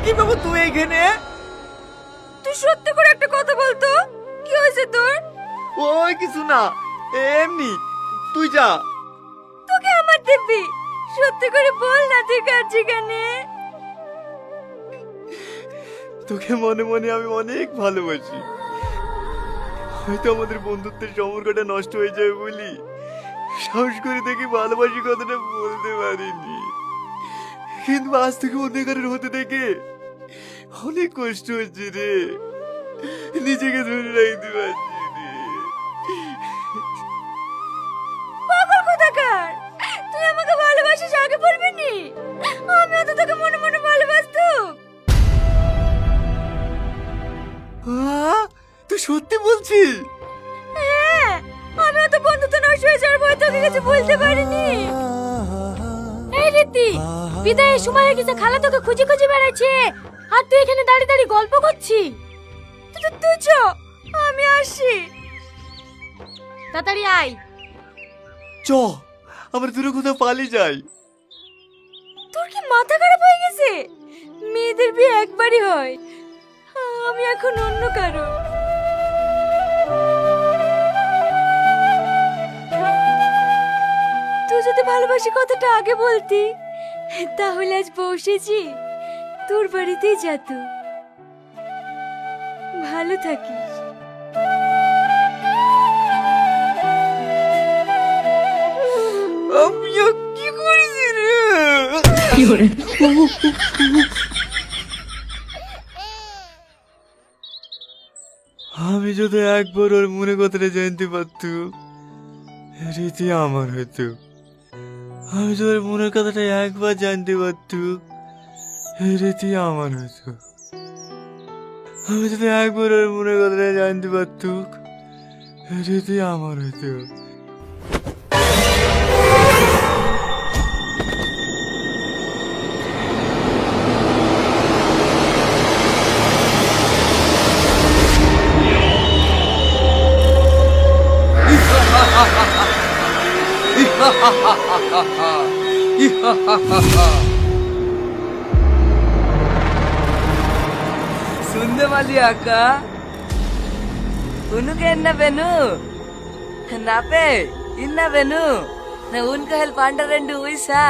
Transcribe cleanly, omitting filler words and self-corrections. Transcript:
কি বাবু তুই এইখানে? তুই সত্যি করে একটা কথা বলতো, কি হয়েছে তোর? ওই কিছু না, এমনি। তুই যা। তোকে আমার দিবি, সত্যি করে বল না তুই কাঁদছিস কেন? তোকে মনে মনে আমি অনেক ভালোবাসি। হয়তো আমাদের বন্ধুত্বের সম্পর্কটা নষ্ট হয়ে যাবে বলি সাহস করে দেখি ভালোবাসি কথাটা বলতে পারিনি, কিন্তু আজ থেকে অন্ধকারের হতে দেখে অনেক কষ্ট হচ্ছে রে। নিজেকে ধরে রাখতে পারছি রে। পাগল কোথাকার, তুই আমাকে ভালোবাসিস আগে বলবি নি? আমিও তো তোকে মনে মনে ভালোবাসতাম। তুই সত্যি বলছিস? হ্যাঁ, আমিও তো বন্ধুত্ব নষ্ট হয়ে যাওয়ার ভয় তোকে কিছু বলতে পারিনি। এই রীতি, বিদায়ের সময় হয়ে গেছে, খালা তোকে খুঁজে খুঁজে বেড়াচ্ছে আর তুই এখানে দাঁড়িয়ে দাঁড়িয়ে গল্প করছিস। তুই চ, আমি আসি। তাড়াতাড়ি আয়। চ, আমরা দূরে কোথাও পালিয়ে যাই। তোর কি মাথা খারাপ হয়ে গেছে? মেয়েদের বিয়ে একবারই হয়, আমি এখন অন্য কারো। তুই যদি ভালোবাসি কথাটা আগে বলতি, তাহলে আজ বসেছি তোর বাড়িতেই যেত। ভালো থাকিস। আমি কি করেছি রে? আমি যদি একবার ওর মনে কথাটা জানতে পারতুম, রীতি আমার হতো। আমি যদি ওর মনের কথাটা একবার জানতে পারতুম, রীতি আমার হতো। আমি যদি একবার ওর মনের কথাটা জানতে পারতুম, রীতি আমার হতো। सुनने वाली आका उनके इन्ना बेनु नापे इन्ना बेनु ना उनका हेल्प अंडर रेंडु वैसा